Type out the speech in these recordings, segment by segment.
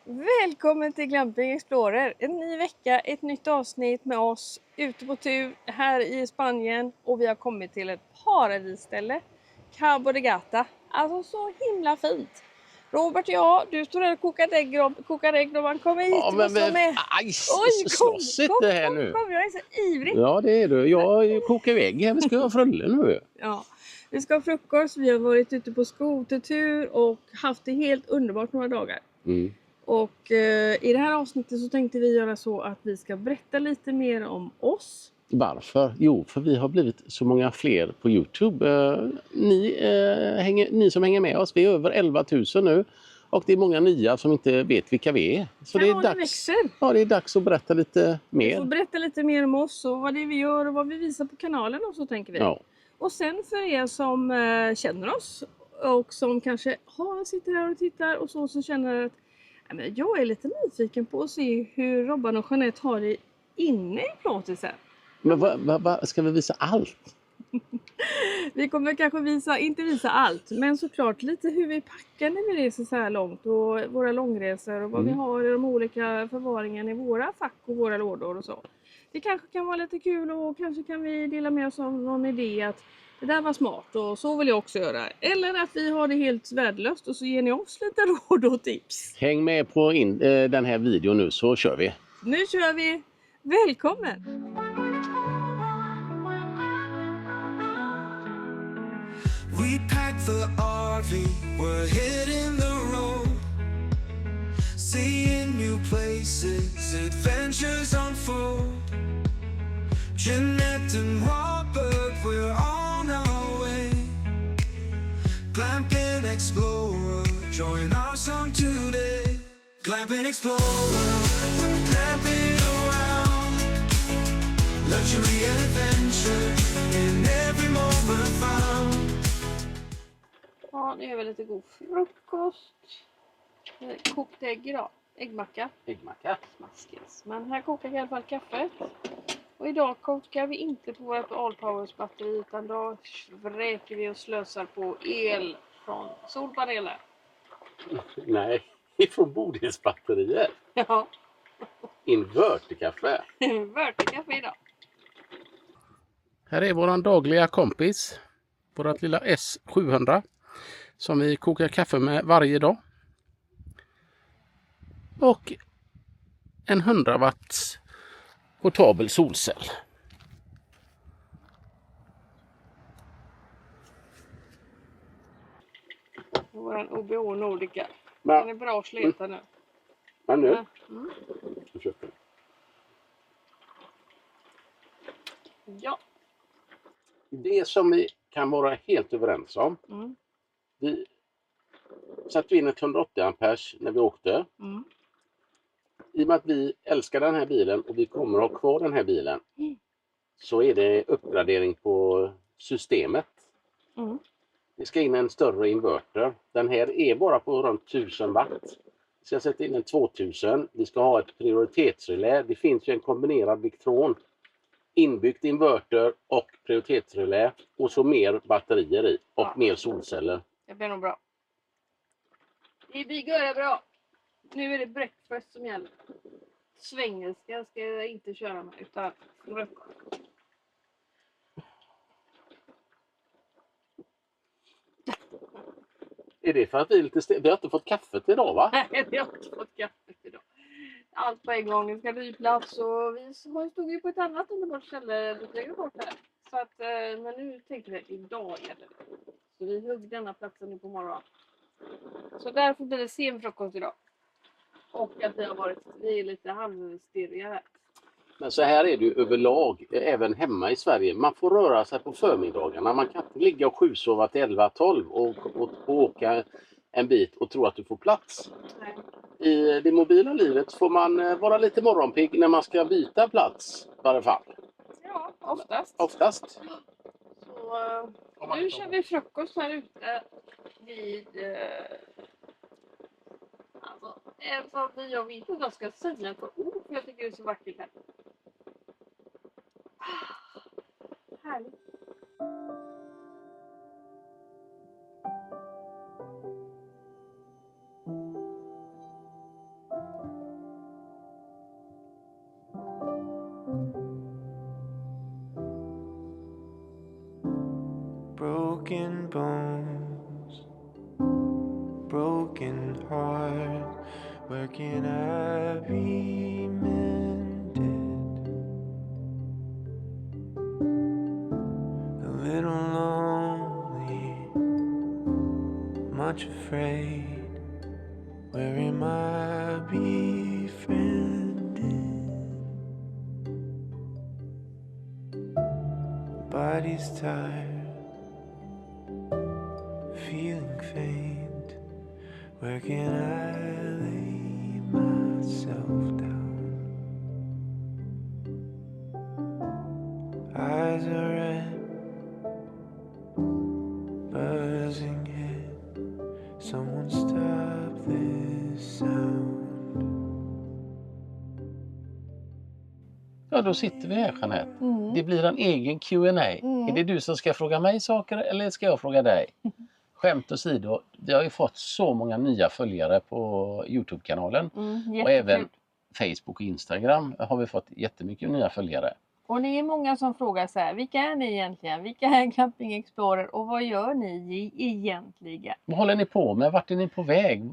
Välkommen till Glamping Explorer! En ny vecka, ett nytt avsnitt med oss ute på tur här i Spanien och vi har kommit till ett paradisställe, Cabo de Gata. Alltså så himla fint! Robert och jag, du står där och kokar ägg och man kommer hit, Ja, du men måste vara med. aj, Oj, slåss inte här nu. kom, jag är så ivrig. Ja, det är du. Jag kokar iväg här. Vi ska ha frulle nu. Ja, vi ska ha frukost, vi har varit ute på skotertur och haft det helt underbart några dagar. Och i det här avsnittet så tänkte vi göra så att vi ska berätta lite mer om oss. Varför? Jo, för vi har blivit så många fler på Youtube. Ni som hänger med oss, vi är över 11 000 nu. Och det är många nya som inte vet vilka vi är. Så det är dags att berätta lite mer. Vi får berätta lite mer om oss och vad det är vi gör och vad vi visar på kanalen och så tänker vi. Ja. Och sen för er som känner oss och som kanske sitter här och tittar och så känner att jag är lite nyfiken på att se hur Robban och Jeanette har det inne i plåtisen. Men ska vi visa allt? Vi kommer kanske inte visa allt, men såklart lite hur vi packar när vi reser så här långt och våra långresor och vad vi har i de olika förvaringen i våra fack och våra lådor och så. Det kanske kan vara lite kul och kanske kan vi dela med oss av någon idé att det där var smart och så vill jag också göra. Eller att vi har det helt värdelöst och så ger ni oss lite råd och tips. Häng med på den här videon nu så kör vi. Nu kör vi! Välkommen! We packed the RV, we're hitting the road, seeing new places, adventures unfold. Jeanette and Robert, we're on our way. Glamping Explorer, join our song today. Glamping Explorer, glamping around. Luxury and adventure in every moment found. Ja, nu gör vi lite god frukost. Kokt ägg idag. Äggmacka. Smaskigt. Men här kokar jag i alla fall kaffet. Och idag kokar vi inte på vårt Allpowers batteri utan då vräker vi och slösar på el från solpaneler. Nej, ifrån Bodilsbatterier. Ja. Inverterkaffe. Inverterkaffe idag. Här är våran dagliga kompis. Vårat lilla S700. Som vi kokar kaffe med varje dag. Och en 100 watts portabel solcell. Våran OBO Nordica. Den är bra att sleta nu. Men nu? Ja. Det som vi kan vara helt överens om. Vi satte in ett 180 amperes när vi åkte. I och med att vi älskar den här bilen och vi kommer att ha kvar den här bilen. Så är det uppgradering på systemet. Vi ska in en större inverter. Den här är bara på runt 1000 watt. Vi ska sätta in en 2000. Vi ska ha ett prioritetsrelä. Det finns ju en kombinerad Victron. Inbyggt inverter och prioritetsrelä. Och så mer batterier i. Och mer solceller. Det blir nog bra. Det blir bra. Nu är det breakfast som gäller. Svengelska ska jag inte köra med utan frukost. Är det för att vi är lite vi har inte fått kaffet idag, va? Nej, vi har inte fått kaffet idag. Allt på en gång. Vi ska ny plats och vi stod ju på ett annat underbart ställe lite längre bort här. Så att, men nu tänkte vi att idag gäller det. Så vi högg denna platsen nu på morgonen. Så därför blir det sen frukost idag. Och att vi är lite halvstirriga här. Men så här är det ju överlag, även hemma i Sverige. Man får röra sig på förmiddagarna. Man kan inte ligga och sjusova till 11-12 och åka en bit och tro att du får plats. Nej. I det mobila livet får man vara lite morgonpigg när man ska byta plats i varje fall. Ja, Oftast. Så nu kör vi frukost här ute vid... jag vet inte vad jag ska säga för ord för jag tycker det är så vackert här. Härligt. broken bones, broken heart. Where can I be mended? A little lonely, much afraid. Where am I befriended? Body's tired, feeling faint. Where can I lay myself down? Eyes are red, buzzing head. Someone stop this sound. Ja, då sitter vi här, Jeanette. Det blir en egen Q&A. Är det du som ska fråga mig saker eller ska jag fråga dig? Skämt åsido, vi har ju fått så många nya följare på YouTube-kanalen. Och även Facebook och Instagram har vi fått jättemycket nya följare. Och det är många som frågar så här, vilka är ni egentligen? Vilka är Camping Explorer och vad gör ni egentligen? Vad håller ni på med? Vart är ni på väg?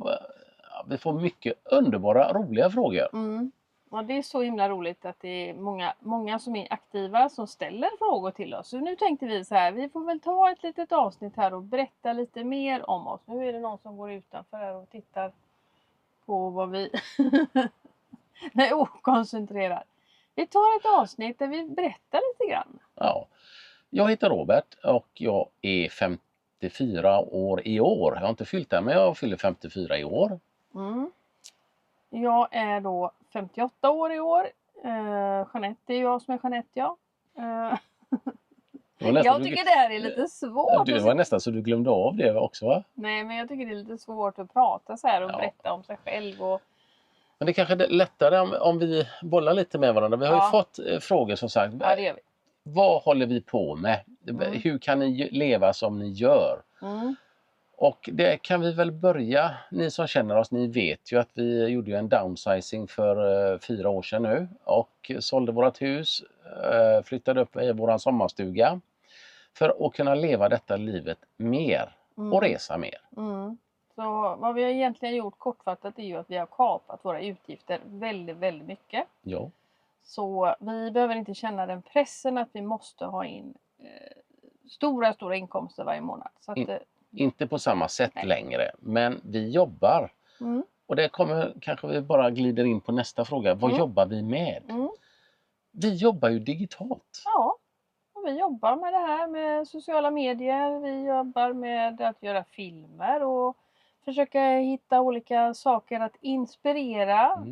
Vi får mycket underbara, roliga frågor. Och det är så himla roligt att det är många som är aktiva som ställer frågor till oss. Så nu tänkte vi så här, vi får väl ta ett litet avsnitt här och berätta lite mer om oss. Nu är det någon som går utanför här och tittar på vad vi... Nej, okoncentrerad. Vi tar ett avsnitt där vi berättar lite grann. Ja, jag heter Robert och jag är 54 år i år. Jag har inte fyllt det, men jag fyller 54 i år. Jag är då 58 år i år. Jeanette är jag som är Jeanette, ja. Jag tycker det här är lite svårt. Det var nästan så du glömde av det också, va? Nej, men jag tycker det är lite svårt att prata så här och berätta om sig själv. Men det kanske är lättare om vi bollar lite med varandra. Vi har ju fått frågor som sagt. Ja, det gör vi. Vad håller vi på med? Hur kan ni leva som ni gör? Och det kan vi väl börja. Ni som känner oss, ni vet ju att vi gjorde en downsizing för 4 år sedan nu. Och sålde vårt hus, flyttade upp i våran sommarstuga. För att kunna leva detta livet mer och resa mer. Så vad vi har egentligen gjort kortfattat är ju att vi har kapat våra utgifter väldigt, väldigt mycket. Ja. Så vi behöver inte känna den pressen att vi måste ha in stora inkomster varje månad. Så att, inte på samma sätt längre, men vi jobbar. Och det kommer kanske vi bara glider in på nästa fråga. Vad jobbar vi med? Vi jobbar ju digitalt. Ja, och vi jobbar med det här med sociala medier. Vi jobbar med att göra filmer och försöka hitta olika saker att inspirera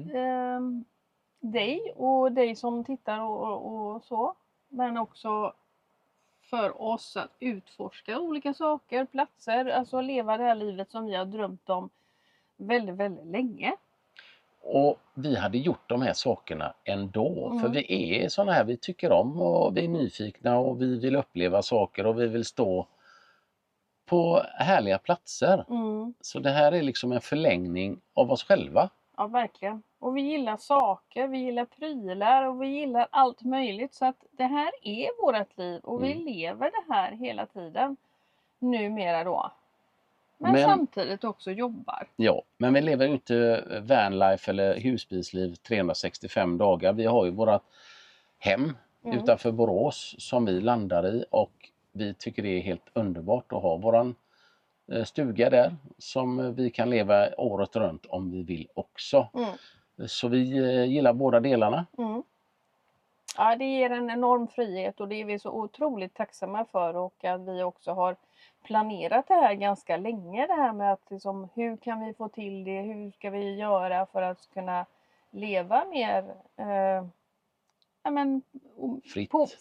dig som tittar och så. Men också för oss att utforska olika saker, platser, alltså leva det här livet som vi har drömt om väldigt, väldigt länge. Och vi hade gjort de här sakerna ändå. För vi är sådana här, vi tycker om och vi är nyfikna och vi vill uppleva saker och vi vill stå på härliga platser. Så det här är liksom en förlängning av oss själva. Ja, verkligen. Och vi gillar saker, vi gillar prylar och vi gillar allt möjligt. Så att det här är vårt liv och vi lever det här hela tiden. Numera då. Men samtidigt också jobbar. Ja, men vi lever ju inte vanlife eller husbilsliv 365 dagar. Vi har ju vårat hem utanför Borås som vi landar i och vi tycker det är helt underbart att ha våran stuga där som vi kan leva året runt om vi vill också. Så vi gillar båda delarna. Ja, det ger en enorm frihet och det är vi så otroligt tacksamma för och att vi också har planerat det här ganska länge. Det här med att liksom, hur kan vi få till det? Hur ska vi göra för att kunna leva mer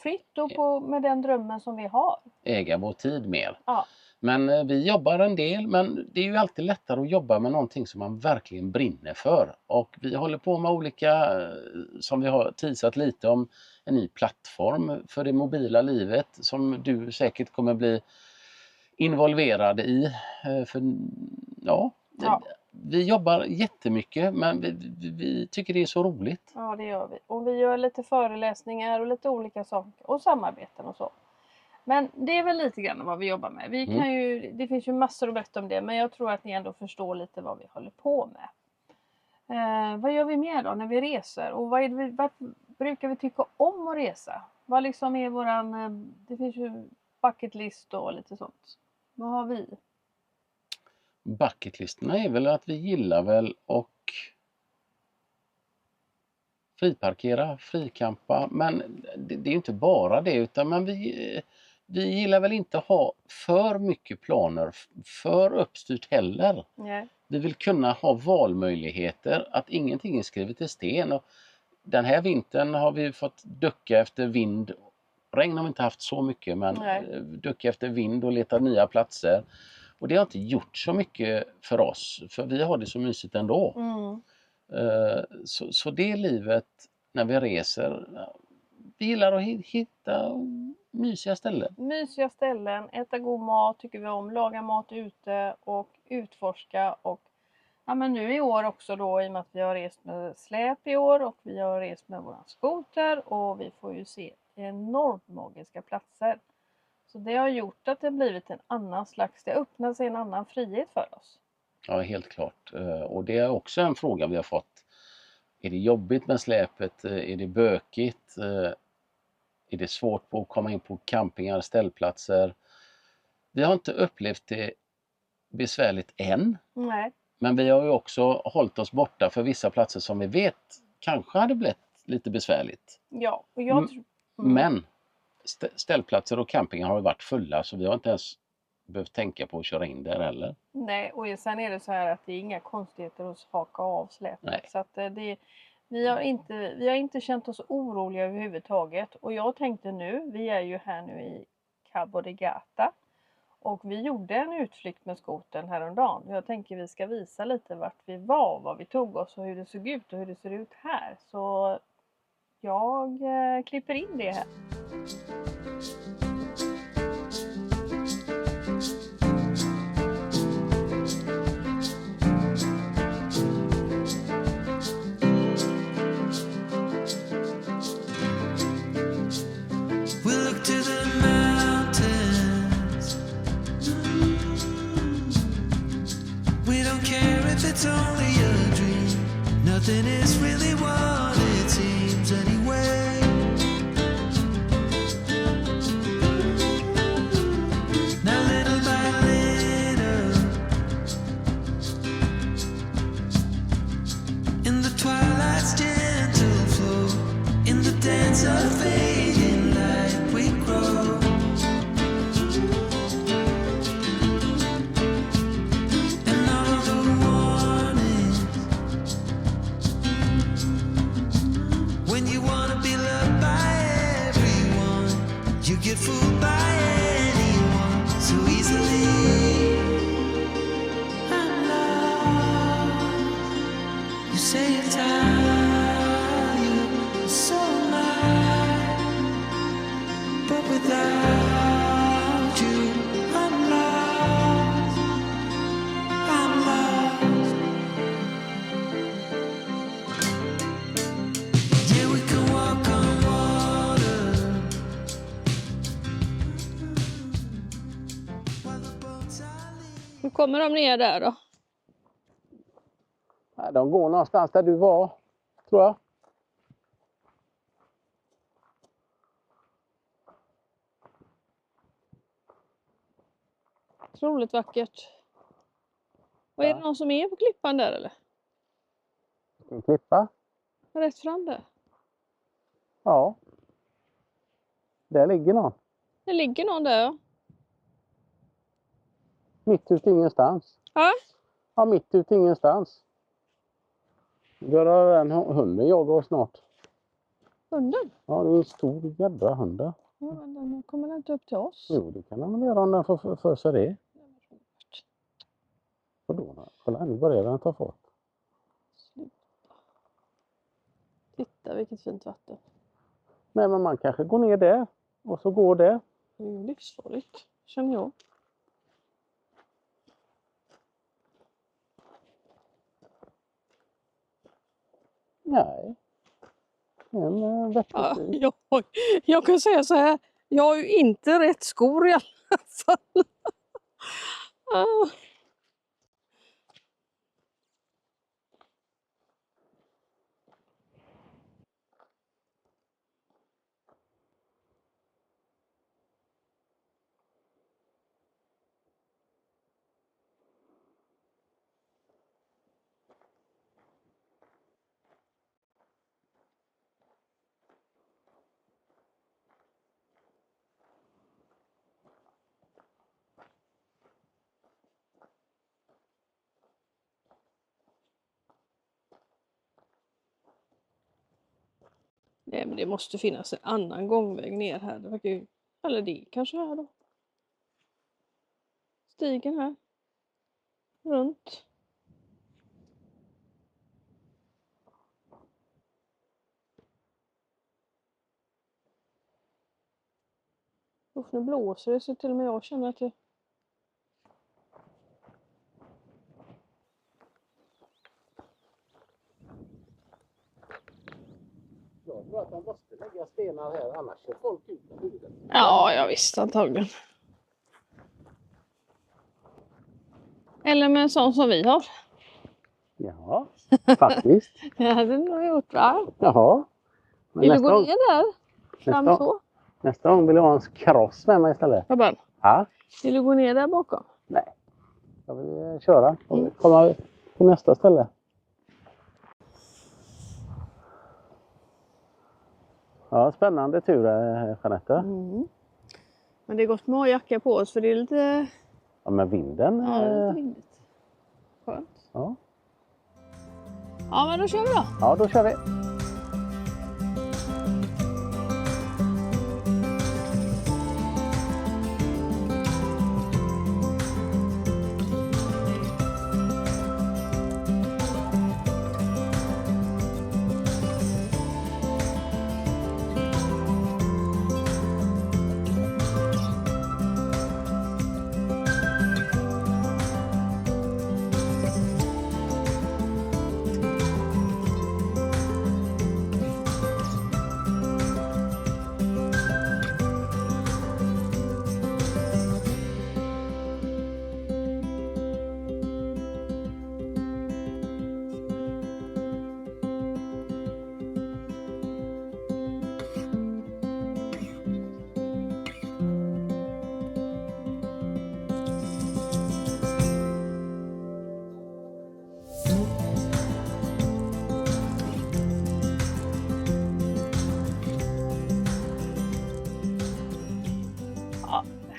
fritt och med den drömmen som vi har. Äga vår tid mer. Ja. Men vi jobbar en del, men det är ju alltid lättare att jobba med någonting som man verkligen brinner för. Och vi håller på med olika, som vi har teasat lite om, en ny plattform för det mobila livet som du säkert kommer bli involverad i. Vi jobbar jättemycket men vi tycker det är så roligt. Ja, det gör vi. Och vi gör lite föreläsningar och lite olika saker och samarbeten och så. Men det är väl lite grann vad vi jobbar med. Det finns ju massor att berätta om det, men jag tror att ni ändå förstår lite vad vi håller på med. Vad gör vi mer då när vi reser? Och vad brukar vi tycka om att resa? Vad liksom är våran... det finns ju bucket list och lite sånt. Vad har vi? Bucketlisterna är väl att vi gillar väl och friparkera, frikampa, men det är inte bara det, utan vi gillar väl inte ha för mycket planer, för uppstyrt heller. Nej. Vi vill kunna ha valmöjligheter, att ingenting är skrivet i sten. Och den här vintern har vi fått ducka efter vind. Regn har vi inte haft så mycket, men ducka efter vind och leta nya platser. Och det har inte gjort så mycket för oss, för vi har det så mysigt ändå. Så det livet när vi reser, vi gillar att hitta mysiga ställen. Mysiga ställen, äta god mat tycker vi om, laga mat ute och utforska. Och men nu i år också då, i och med att vi har rest med släp i år och vi har rest med våran skoter, och vi får ju se enormt magiska platser. Så det har gjort att det blivit en annan slags, det öppnar sig en annan frihet för oss. Ja, helt klart. Och det är också en fråga vi har fått. Är det jobbigt med släpet? Är det bökigt? Är det svårt att komma in på campingar, ställplatser? Vi har inte upplevt det besvärligt än. Nej. Men vi har ju också hållit oss borta för vissa platser som vi vet kanske hade blivit lite besvärligt. Ja, och jag tror... Men ställplatser och campingar har ju varit fulla, så vi har inte ens behövt tänka på att köra in där heller. Nej, och sen är det så här att det är inga konstigheter att haka av släpet. Nej. Så att vi har inte känt oss oroliga överhuvudtaget. Och jag tänkte nu, vi är ju här nu i Cabo de Gata. Och vi gjorde en utflykt med skoten häromdagen. Jag tänker vi ska visa lite vart vi var, vad vi tog oss och hur det såg ut och hur det ser ut här. Så jag klipper in det här. We look to the mountains. We don't care if it's only a dream. Nothing is really what it seems anyway. Now little by little, in the twilight's gentle flow, in the dance of fading light we grow. And all the warnings, when you wanna be loved by everyone, you get fooled by anyone so easily. I'm lost. You say you're tired, so am I. But without you, I'm lost. I'm lost. Yeah, we can walk on water while the boats are leaving. Hur kommer de ner där då? De går någonstans där du var, tror jag. Otroligt vackert. Och är det någon som är på klippan där eller? En klippa? Rätt fram där. Ja. Där ligger någon. Det ligger någon där, ja. Mitt ute ingenstans. Ja. Ja, mitt ute ingenstans. Börjar den hunden jaga snart. Hunden? Ja, det är en stor jädra hund där. Ja, den kommer inte upp till oss. Jo, det kan den göra om den får för sig det. Och då, kolla, nu börjar den ta fart. Sluta. Titta vilket fint vatten. Nej, men man kanske går ner där och så går där. Det är ju livsfarligt, känner jag. Nej. En vettig stil. Ja, jag kan säga så här. Jag har ju inte rätt skor i alla fall. Ah. Nej, men det måste finnas en annan gångväg ner här. Det verkar ju... Eller det kanske är då. Stigen här. Runt. Usch, nu blåser det så till och med jag känner att det... Jag tror att man måste lägga stenar här, annars ser folk ut med huvudet. Ja, jag visste antagligen. Eller med en sån som vi har. Ja, faktiskt. Det hade du nog gjort, va? Jaha. Men Vill du gå ner där? Fram så? nästa gång vill jag ha en kross med mig istället. Robban, Ja. vill du gå ner där bakom? Nej. Jag vill köra och komma till nästa ställe. Ja, spännande tur, Jeanette. Mm. Men det är gott med att ha jacka på oss för det är lite... Ja, men vinden. Ja, det är lite vindigt. Skönt. Ja. Ja, men då kör vi då. Ja, då kör vi.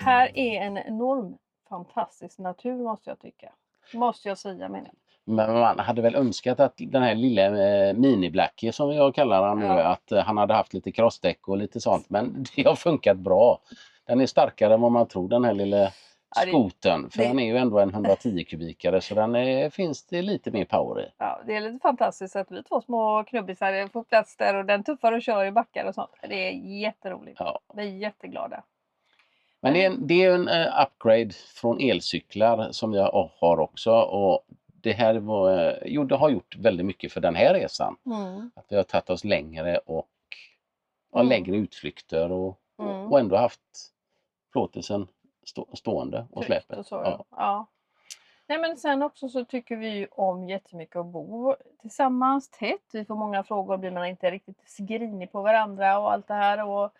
Här är en enorm fantastisk natur måste jag tycka. Måste jag säga med det. Men man hade väl önskat att den här lilla mini-blackie som jag kallar han nu, att han hade haft lite crossdäck och lite sånt. Men det har funkat bra. Den är starkare än vad man tror, den här lilla skoten. För den är ju ändå en 110 kubikare så den finns det lite mer power i. Ja, det är lite fantastiskt att vi två små knubbisar får plats där och den tuffar och kör i backar och sånt. Det är jätteroligt. Ja. Vi är jätteglada. Men det är en upgrade från elcyklar som jag har också. Och det här det har gjort väldigt mycket för den här resan. Att vi har tagit oss längre och längre utflykter och ändå haft plåtelsen stående och släpet. Och så, ja. Nej, men sen också så tycker vi om jättemycket att bo tillsammans tätt. Vi får många frågor, blir man inte riktigt skrinig på varandra och allt det här. Och,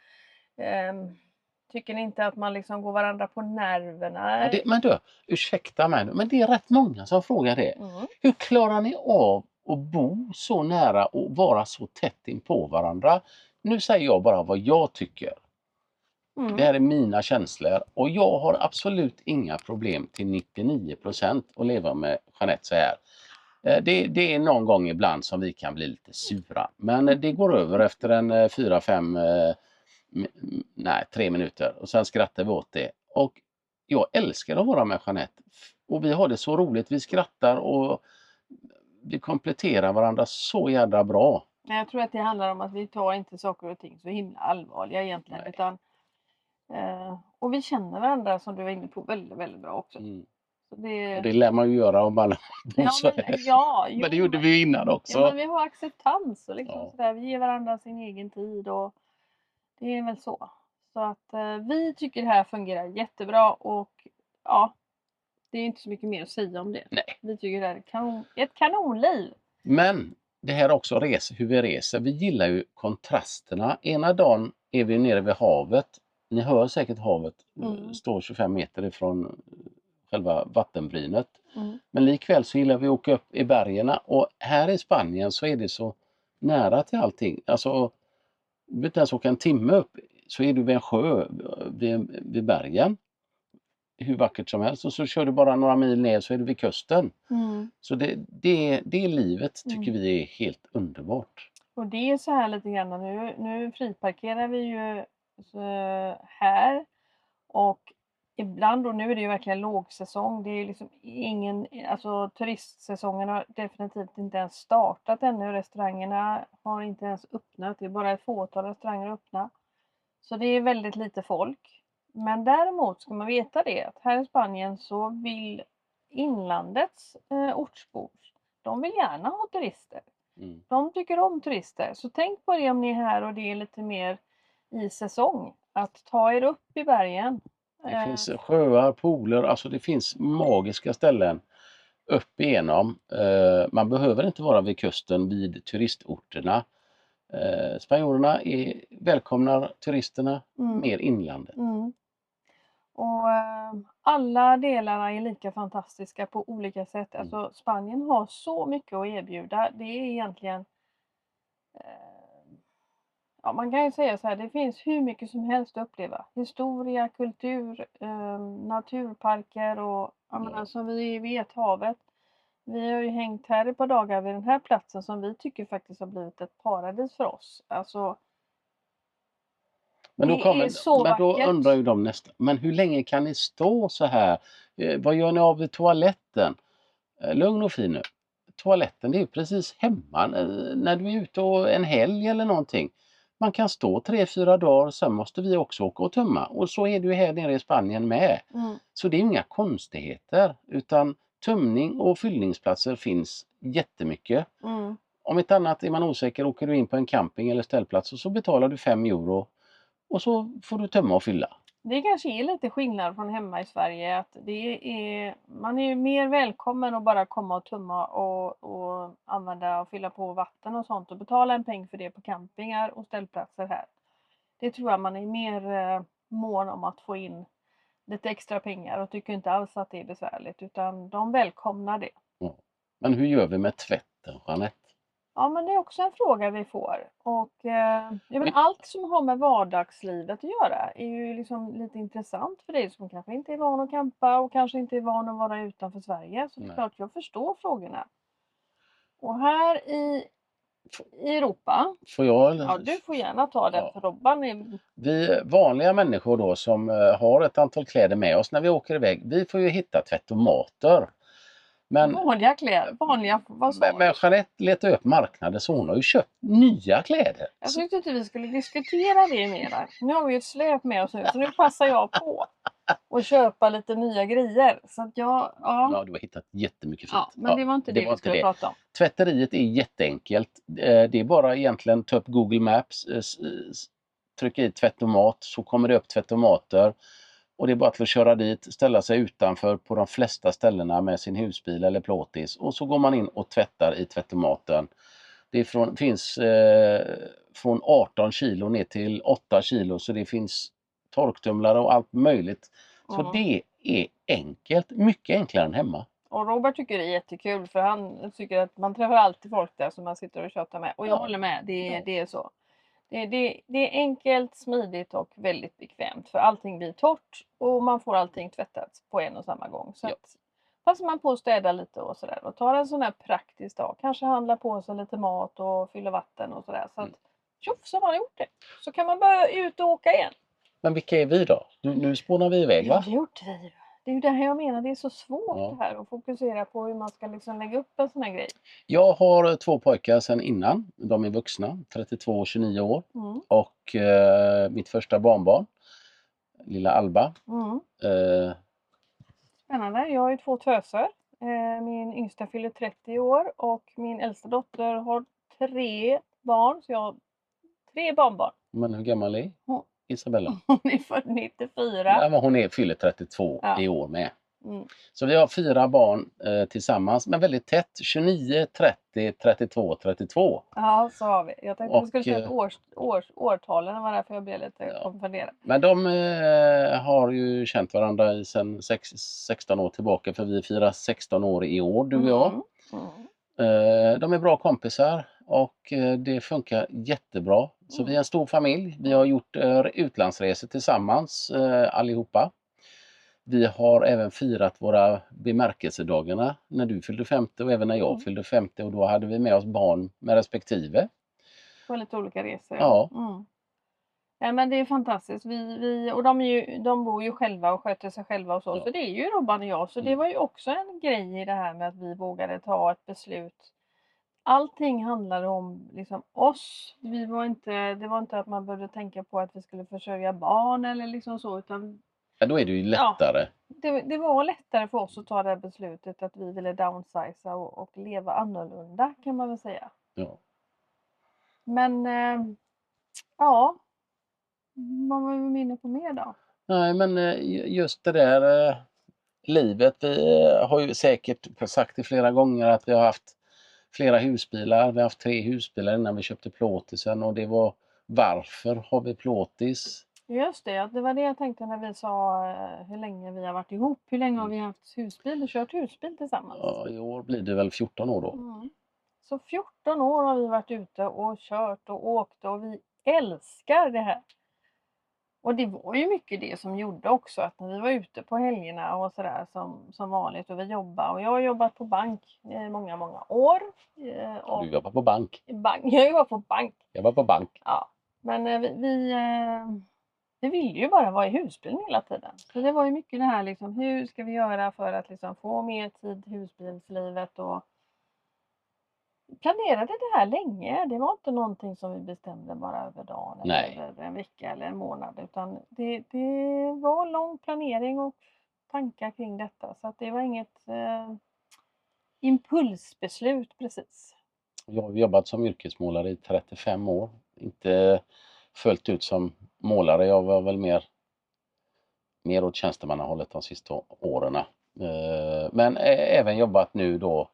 tycker ni inte att man liksom går varandra på nerverna? Ja, men du, ursäkta mig, men det är rätt många som frågar det. Hur klarar ni av att bo så nära och vara så tätt in på varandra? Nu säger jag bara vad jag tycker. Det här är mina känslor och jag har absolut inga problem till 99% att leva med Jeanette så här. Det är någon gång ibland som vi kan bli lite sura, men det går över efter en 4-5 3 minuter och sen skrattar vi åt det. Och jag älskar att vara med Jeanette och vi har det så roligt, vi skrattar och vi kompletterar varandra så jävla bra. Jag tror att det handlar om att vi tar inte saker och ting så himla allvarliga egentligen. Utan, och vi känner varandra som du var inne på väldigt, väldigt bra också. Så det lär man ju göra om alla men det gjorde vi innan också. Ja, men vi har acceptans och liksom sådär. Vi ger varandra sin egen tid och det är väl så. Så att vi tycker det här fungerar jättebra och ja, det är inte så mycket mer att säga om det. Nej. Vi tycker det här är ett kanonliv. Men det här också hur vi reser. Vi gillar ju kontrasterna. Ena dagen är vi nere vid havet. Ni hör säkert havet. Står 25 meter ifrån själva vattenbrynet. Men likväl så gillar vi att åka upp i bergen. Och här i Spanien så är det så nära till allting. Alltså, du behöver inte ens åka en timme upp så är du vid en sjö vid bergen. Hur vackert som helst. Och så kör du bara några mil ner så är du vid kusten. Så det livet tycker vi är helt underbart. Och det är så här lite grann, nu friparkerar vi ju här och ibland, och nu är det ju verkligen lågsäsong, det är liksom alltså turistsäsongen har definitivt inte ens startat ännu, restaurangerna har inte ens öppnat, det är bara ett fåtal restauranger öppna. Så det är väldigt lite folk. Men däremot ska man veta det, att här i Spanien så vill inlandets ortsbor, de vill gärna ha turister. De tycker om turister. Så tänk på det om ni är här och det är lite mer i säsong. Att ta er upp i bergen. Det finns sjöar, pooler, alltså det finns magiska ställen upp igenom. Man behöver inte vara vid kusten vid turistorterna. Spanjorerna välkomnar turisterna mer inlandet. Och alla delarna är lika fantastiska på olika sätt. Alltså Spanien har så mycket att erbjuda. Det är egentligen ja, man kan ju säga så här, det finns hur mycket som helst att uppleva. Historia, kultur, naturparker och jag menar, som vi vet, havet. Vi har ju hängt här ett par dagar vid den här platsen som vi tycker faktiskt har blivit ett paradis för oss. Alltså, men då vackert. undrar ju de nästan, men hur länge kan ni stå så här? Vad gör ni av vid toaletten? Lugn och fin nu. Toaletten, det är ju precis hemma när du är ute och en helg eller någonting. Man kan stå 3-4 dagar, sen måste vi också åka och tömma. Och så är det ju här nere i Spanien med. Så det är inga konstigheter, utan tömning och fyllningsplatser finns jättemycket. Om inte annat är man osäker, åker du in på en camping eller ställplats och så betalar du 5 euro och så får du tömma och fylla. Det kanske är lite skillnad från hemma i Sverige, att man är ju mer välkommen att bara komma och tumma och använda och fylla på vatten och sånt och betala en peng för det på campingar och ställplatser här. Det tror jag man är mer mån om att få in lite extra pengar och tycker inte alls att det är besvärligt, utan de välkomnar det. Ja. Men hur gör vi med tvätten, Jeanette? Ja, men det är också en fråga vi får. Och allt som har med vardagslivet att göra är ju liksom lite intressant för dig som kanske inte är van att campa och kanske inte är van att vara utanför Sverige. Så det är klart jag förstår frågorna. Och här i Europa, får jag? Ja, du får gärna ta den, för Robban är... Vi vanliga människor då som har ett antal kläder med oss när vi åker iväg, vi får ju hitta tvättomater. Men, vanliga kläder, vad sa men Jeanette letar upp marknaden så hon har ju köpt nya kläder. Jag tyckte inte vi skulle diskutera det mera. Nu har vi ju ett släp med oss nu, så nu passar jag på att köpa lite nya grejer. Så att Ja, du har hittat jättemycket fint. Ja, men det var inte det vi skulle prata om. Tvätteriet är jätteenkelt. Det är bara egentligen ta upp Google Maps, trycka i tvättomat så kommer det upp tvättomater. Och det är bara att köra dit, ställa sig utanför på de flesta ställena med sin husbil eller plåtis. Och så går man in och tvättar i tvättomaten. Det finns från 18 kilo ner till 8 kilo. Så det finns torktumlare och allt möjligt. Så det är enkelt, mycket enklare än hemma. Och Robert tycker det är jättekul, för han tycker att man träffar alltid folk där som man sitter och tjatar med. Och jag håller med, det är så. Det är enkelt, smidigt och väldigt bekvämt, för allting blir torrt och man får allting tvättat på en och samma gång. Så att passar man på att städa lite och sådär och tar en sån här praktisk dag, kanske handla på sig lite mat och fylla vatten och sådär. Så att tjoff, så har man gjort det. Så kan man börja ut och åka igen. Men vilka är vi då? Nu spånar vi iväg, va? Ja, det gjorde vi ju. Det är ju det här jag menar, det är så svårt det här att fokusera på hur man ska liksom lägga upp en sån här grej. Jag har 2 pojkar sedan innan, de är vuxna, 32 och 29 år. Och mitt första barnbarn, lilla Alba. Spännande, jag har ju 2 töser. Min yngsta fyller 30 år och min äldsta dotter har 3 barn, så jag har 3 barnbarn. Men hur gammal är Isabella? Hon är född 94. Ja, men hon fyller 32 Ja. i år med. Mm. Så vi har 4 barn tillsammans, men väldigt tätt. 29, 30, 32, 32. Ja, så har vi. Jag tänkte Och, vi skulle säga årtalen, det var därför jag blev lite konfunderad. Men de har ju känt varandra sedan 16 år tillbaka, för vi firar 16 år i år, du och jag. De är bra kompisar och det funkar jättebra. Så vi är en stor familj. Vi har gjort utlandsresor tillsammans allihopa. Vi har även firat våra bemärkelsedagarna när du fyllde 50 och även när jag fyllde 50, och då hade vi med oss barn med respektive. På lite olika resor. Ja. Ja, men det är fantastiskt. Och de bor ju själva och sköter sig själva och så. Ja. Så det är ju Robban och jag. Så det var ju också en grej i det här med att vi vågade ta ett beslut. Allting handlade om liksom oss. Det var inte att man började tänka på att vi skulle försörja barn eller liksom så, utan Ja, då är det ju lättare. det var lättare för oss att ta det här beslutet att vi ville downsiza och leva annorlunda, kan man väl säga. Ja. Men ja, vad var vi inne på mer då? Nej, men just det där livet. Vi har ju säkert sagt det flera gånger att vi har haft flera husbilar. Vi har haft 3 husbilar innan vi köpte plåtisen, och det var varför har vi plåtis? Just det, det var det jag tänkte när vi sa hur länge vi har varit ihop. Hur länge har vi haft husbil och kört husbil tillsammans? Ja, i år blir det väl 14 år då. Så 14 år har vi varit ute och kört och åkt, och vi älskar det här. Och det var ju mycket det som gjorde också att när vi var ute på helgerna och sådär som vanligt, och vi jobbade. Och jag har jobbat på bank i många, många år. Och Du jobbar på bank. jag jobbar på bank. Jag var på bank. Ja, men vi ville ju bara vara i husbilen hela tiden. Så det var ju mycket det här liksom, hur ska vi göra för att liksom få mer tid i husbilslivet, och planerade det här länge. Det var inte någonting som vi bestämde bara över dagen eller över en vecka eller en månad, utan det var lång planering och tankar kring detta. Så att det var inget impulsbeslut precis. Jag har jobbat som yrkesmålare i 35 år. Inte följt ut som målare. Jag var väl mer åt tjänstemannahållet de sista åren. Men även jobbat nu då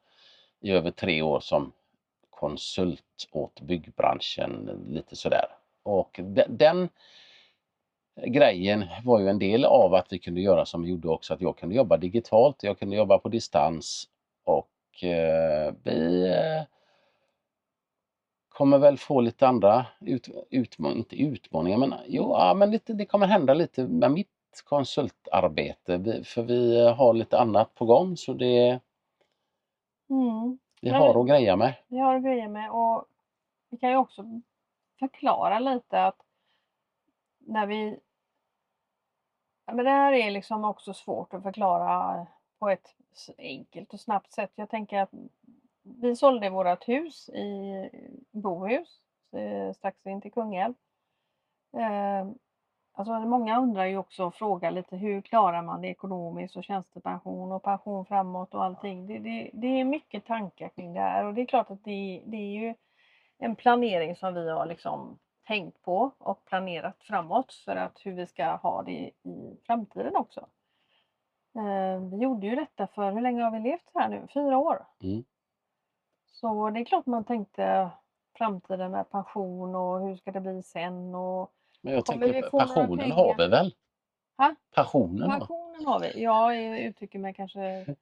i över 3 år som konsult åt byggbranschen, lite sådär. Och den grejen var ju en del av att vi kunde göra som vi gjorde också, att jag kunde jobba digitalt, jag kunde jobba på distans, och vi kommer väl få lite andra inte utmaningar, men det kommer hända lite med mitt konsultarbete, för vi har lite annat på gång, så det vi har att greja med. Vi har att greja med, och vi kan ju också förklara lite att när vi... Ja, men det här är liksom också svårt att förklara på ett enkelt och snabbt sätt. Jag tänker att vi sålde vårt hus i Bohus strax in till Kungälv. Alltså många undrar ju också och frågar lite, hur klarar man det ekonomiskt och tjänstepension och pension framåt och allting. Det är mycket tankar kring det här, och det är klart att det är ju en planering som vi har liksom tänkt på och planerat framåt för att hur vi ska ha det i framtiden också. Vi gjorde ju detta för, hur länge har vi levt här nu? 4 år. Så det är klart man tänkte framtiden med pension och hur ska det bli sen, och men jag tänker passionen har vi väl? Ha? Passionen har vi. Jag uttrycker mig kanske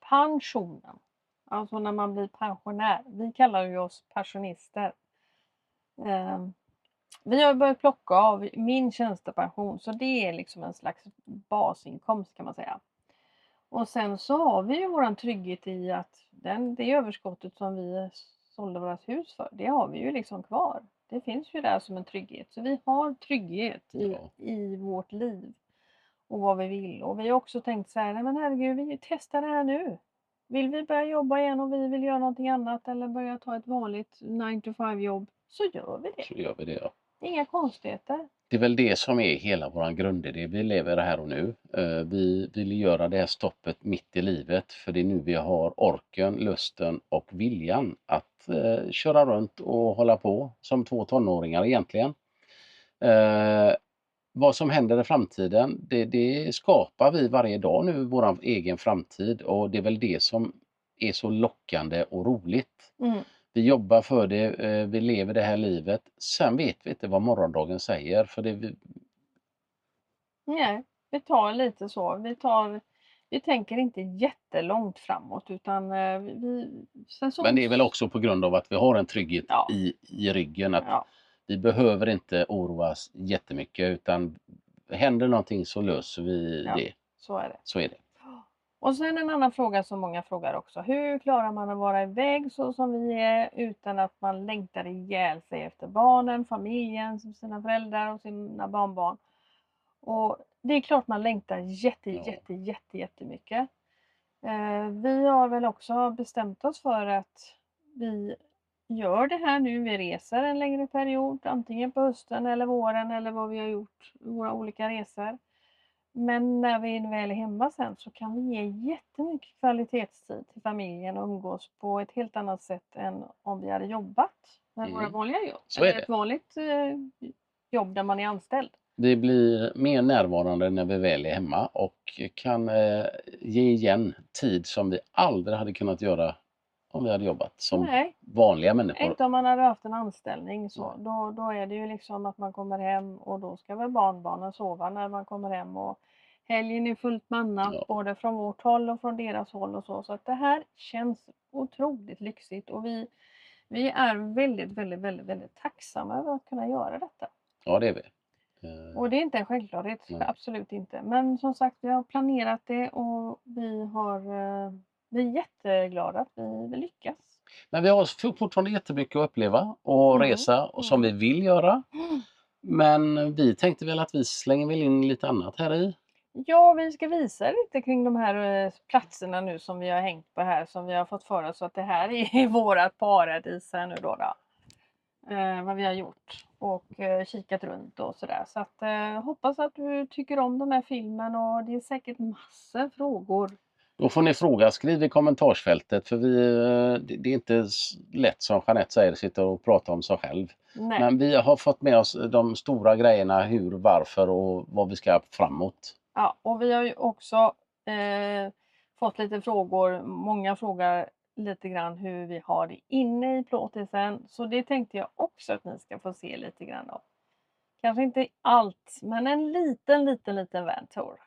pensionen. Alltså när man blir pensionär. Vi kallar ju oss passionister. Vi har börjat plocka av min tjänstepension, så det är liksom en slags basinkomst kan man säga. Och sen så har vi ju våran trygghet i att det överskottet som vi sålde vårt hus för, det har vi ju liksom kvar. Det finns ju där som en trygghet. Så vi har trygghet i vårt liv och vad vi vill. Och vi har också tänkt så här, nej men herregud, vi testar det här nu. Vill vi börja jobba igen och vi vill göra någonting annat eller börja ta ett vanligt 9-to-5 jobb, så gör vi det. Så gör vi det, ja. Inga konstigheter. Det är väl det som är hela våran grundidé. Vi lever här och nu. Vi vill göra det här stoppet mitt i livet, för det är nu vi har orken, lusten och viljan att köra runt och hålla på som 2 tonåringar egentligen. vad som händer i framtiden, det skapar vi varje dag nu, vår egen framtid. Och det är väl det som är så lockande och roligt. Vi jobbar för det, vi lever det här livet. Sen vet vi inte vad morgondagen säger. För det, Nej, vi tar lite så. Vi tänker inte jättelångt framåt utan men det är väl också på grund av att vi har en trygghet i ryggen. Att vi behöver inte oroas jättemycket, utan händer någonting så löser vi det. Så är det. Så är det. Och sen en annan fråga som många frågar också. Hur klarar man att vara iväg så som vi är utan att man längtar ihjäl sig efter barnen, familjen, sina föräldrar och sina barnbarn? Och det är klart man längtar jättemycket. Vi har väl också bestämt oss för att vi gör det här nu. Vi reser en längre period, antingen på hösten eller våren eller vad vi har gjort, våra olika resor. Men när vi väl är hemma sen så kan vi ge jättemycket kvalitetstid till familjen och umgås på ett helt annat sätt än om vi hade jobbat med våra vanliga jobb. Så är det. Ett vanligt jobb där man är anställd. Vi blir mer närvarande när vi väl är hemma och kan ge igen tid som vi aldrig hade kunnat göra om vi hade jobbat som vanliga människor. Inte om man hade haft en anställning så. Då är det ju liksom att man kommer hem och då ska väl barnbarnen sova när man kommer hem och helgen är fullt mannat både från vårt håll och från deras håll och så. Så att det här känns otroligt lyxigt och vi är väldigt tacksamma över att kunna göra detta. Ja, det är vi. Och det är inte en självklarhet, absolut inte. Men som sagt, vi har planerat det och vi är jätteglada att vi lyckas. Men vi har fortfarande jättemycket att uppleva och resa och som vi vill göra. Men vi tänkte väl att vi slänger väl in lite annat här i. Ja, vi ska visa lite kring de här platserna nu som vi har hängt på här. Som vi har fått för oss att det här är vårat paradis här nu då. Vad vi har gjort och kikat runt och sådär. Så att hoppas att du tycker om den här filmen och det är säkert massor frågor. Då får ni fråga, skriv i kommentarsfältet för det är inte lätt som Jeanette säger, sitta och prata om sig själv. Nej. Men vi har fått med oss de stora grejerna, hur, varför och vad vi ska framåt. Ja, och vi har ju också fått lite frågor, många frågar lite grann hur vi har det inne i plåtisen. Så det tänkte jag också att ni ska få se lite grann av. Kanske inte allt, men en liten vantour.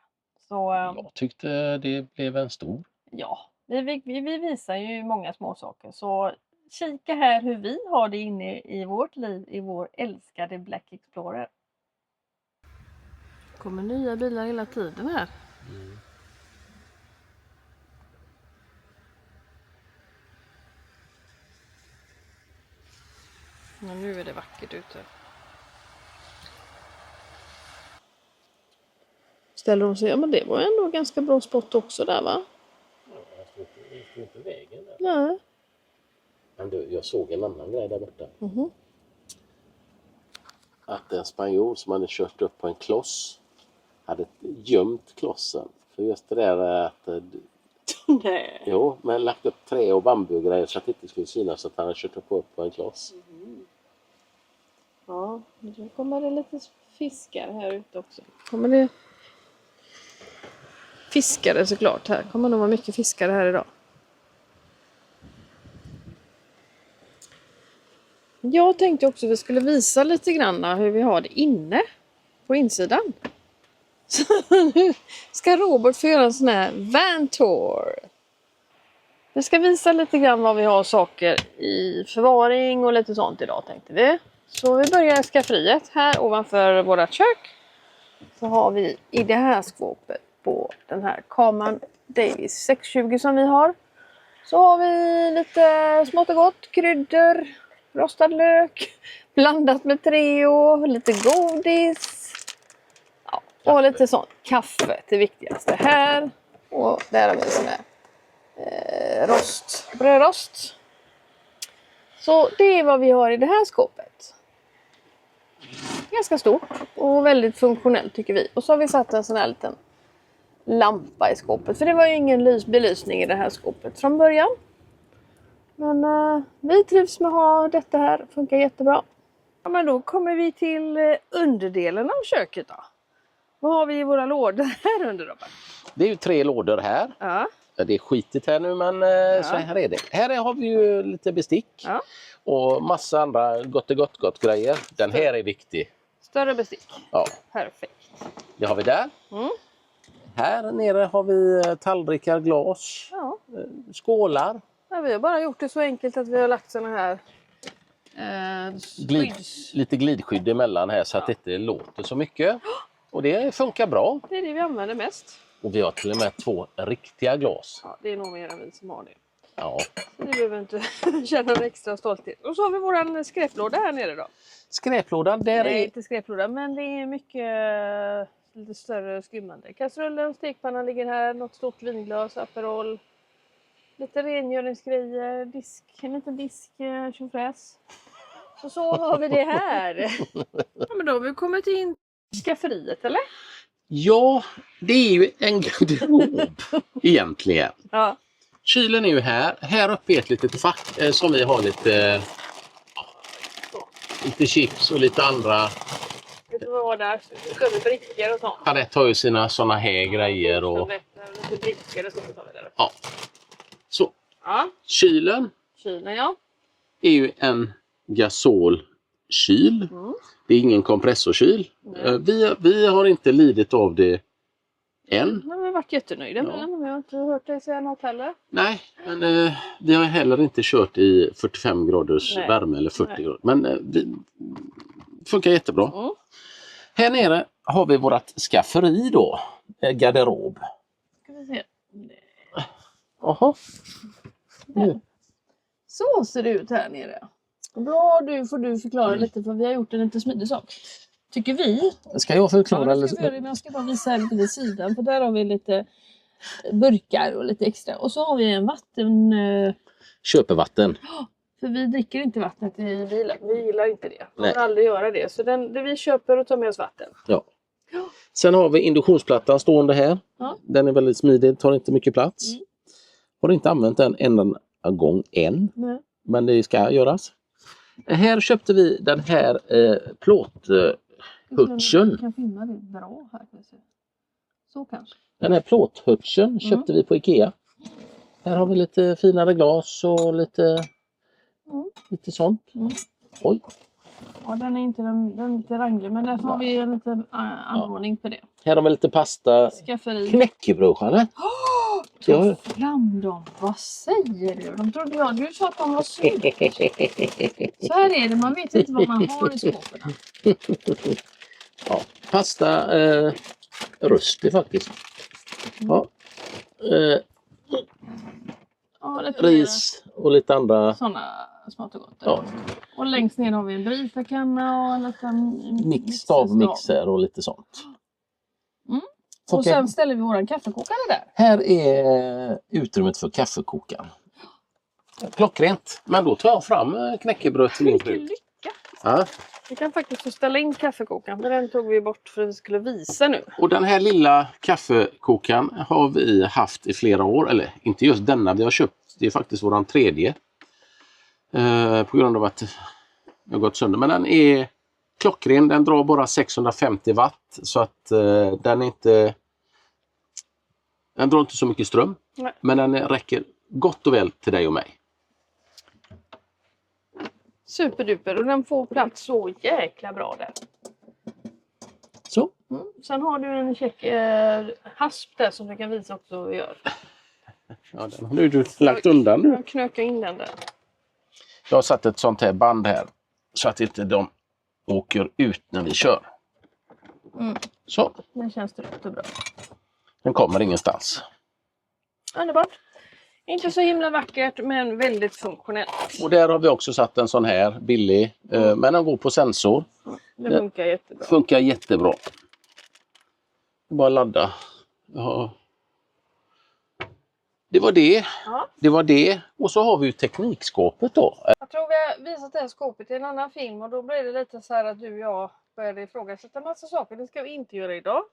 Så, jag tyckte det blev en stor. Ja, vi visar ju många små saker. Så kika här hur vi har det inne i vårt liv, i vår älskade Black Explorer. Det kommer nya bilar hela tiden här. Men nu är det vackert ute. Ställer de sig, ja men det var ändå ganska bra spot också där va? Ja, jag står inte vägen där. Nej. Men jag såg en annan grej där borta. Att en spanjor som hade kört upp på en kloss hade gömt klossen. För just det där att... Nej. Jo, men lagt upp trä och bambugrejer så att det inte skulle synas att han hade kört upp på en kloss. Ja, nu kommer det lite fiskar här ute också. Kommer det fiskare såklart här. Kommer nog vara mycket fiskare här idag. Jag tänkte också att vi skulle visa lite grann hur vi har det inne på insidan. Så nu ska Robert få göra en sån här van tour. Vi ska visa lite grann vad vi har saker i förvaring och lite sånt idag tänkte vi. Så vi börjar i skafferiet här ovanför vårat kök. Så har vi i det här skåpet på den här Kaman Davis 620 som vi har. Så har vi lite smått och gott, kryddor, rostad lök, blandat med Treo, lite godis. Ja, och lite sånt. Kaffe till viktigaste här. Och där har vi en sån här brödrost. Så det är vad vi har i det här skåpet. Ganska stort och väldigt funktionellt tycker vi. Och så har vi satt en sån här liten lampa i skåpet. För det var ju ingen belysning i det här skåpet från början. Men vi trivs med att ha detta här. Funkar jättebra. Ja, men då kommer vi till underdelen av köket då. Vad har vi i våra lådor här under då? Det är ju 3 lådor här. Ja. Det är skitigt här nu, men så här är det. Här har vi ju lite bestick. Ja. Och massa andra gott grejer. Den här är viktig. Större bestick. Ja. Perfekt. Det har vi där. Mm. Här nere har vi tallrikar, glas, Ja. skålar. Ja, vi har bara gjort det så enkelt att vi har lagt såna här Lite glidskydd emellan här så att det inte låter så mycket. Och det funkar bra. Det är det vi använder mest. Och vi har till och med 2 riktiga glas. Ja, det är nog mer än vi som har det. Ja. Så det behöver inte känna en extra stolthet. Och så har vi våran skräplåda här nere då. Skräplådan, där Nej, är... inte skräplåda, men det är mycket lite större skummande. Kastruller och stekpanna ligger här, något stort vinglas, Aperol. Lite rengöringsgrejer, en liten disk, tjofräs. Så har vi det här. Ja, men då har vi kommit in i skafferiet, eller? Ja, det är ju en garderob egentligen. Ja. Kylen är ju här. Här uppe är ett litet fack som vi har lite chips och lite andra. Lite vad där, skövlar brickor och sånt. Anette har ju sina såna här grejer. Och... Lite brickor och sånt har vi där. Ja. Så, Ja, kylen kylen ja. är ju en gasolkyl. Mm. Det är ingen kompressorkyl. Vi har inte lidit av det än. Men vi har varit jättenöjda med Ja. den. Men jag har inte hört dig säga något heller. Nej, men vi har heller inte kört i 45 graders Nej. värme eller 40 Nej. grader. Men det funkar jättebra. Mm. Här nere har vi vårt skafferi då. Garderob. Ska vi se. Jaha. Så ser det ut här nere. Bra, får du förklara lite för vi har gjort en lite smidig sak. Tycker vi. Ska jag förklara? Ja, det ska vi göra, men jag ska bara visa här lite vid sidan. För där har vi lite burkar och lite extra. Och så har vi en vatten... Köpevatten. För vi dricker inte vattnet i bilen. Vi gillar inte det. Vi Nej. får aldrig göra det. Så det vi köper och tar med oss vatten. Ja. Sen har vi induktionsplattan stående här. Ja. Den är väldigt smidig, tar inte mycket plats. Mm. Har inte använt den enda gång än. Nej. Men det ska göras. Här köpte vi den här plåthutchen. Jag kan finna det bra här. Så kanske. Den här plåthutchen köpte vi på Ikea. Här har vi lite finare glas och lite sånt. Mm. Oj. Ja, den är lite ranglig, men därför har vi en liten anordning på det. Här har vi lite pasta. Skafferi. Knäckebröd, Jeanette. Ja. Fram dem, vad säger du? De trodde du sa att de var slut. Så här är det, man vet inte vad man har i skåpen. Ja, pasta rösti faktiskt. Ja. Ja, lite Ris och lite andra sådana smått och gott. Ja. Och längst ner har vi en brisakanna och en liten stavmixer och lite sånt. Mm. Och Okej. sen ställer vi våran kaffekokare där. Här är utrymmet för kaffekokaren. Klockrent. Men då tar jag fram knäckebröd till min Vilken fru. lycka! Ja. Vi kan faktiskt få ställa in kaffekokaren, men den tog vi bort för att vi skulle visa nu. Och den här lilla kaffekokaren har vi haft i flera år. Eller inte just denna vi har köpt. Det är faktiskt våran 3:e. På grund av att det har gått sönder. Men den är klockren. Den drar bara 650 watt. Så att den drar inte så mycket ström. Nej. Men den räcker gott och väl till dig och mig. Superduper, och den får plats så jäkla bra där. Så. Mm. Sen har du en check hasp där som du kan visa också hur vi gör. Ja, den har du lagt undan nu. Jag knökar in den där. Jag har satt ett sånt här band här. Så att inte de åker ut när vi kör. Mm. Så. Den känns det jättebra. Den kommer ingenstans. Underbart. Inte så himla vackert, men väldigt funktionellt. Och där har vi också satt en sån här billig. Men den går på sensor. Det funkar jättebra. Funkar jättebra. Bara ladda. Ja. Det var det. Ja. Det var det. Och så har vi ju teknikskåpet då. Jag tror vi har visat det här skåpet i en annan film och då blev det lite så här att du och jag började ifrågasätta en massa saker. Det ska vi inte göra idag.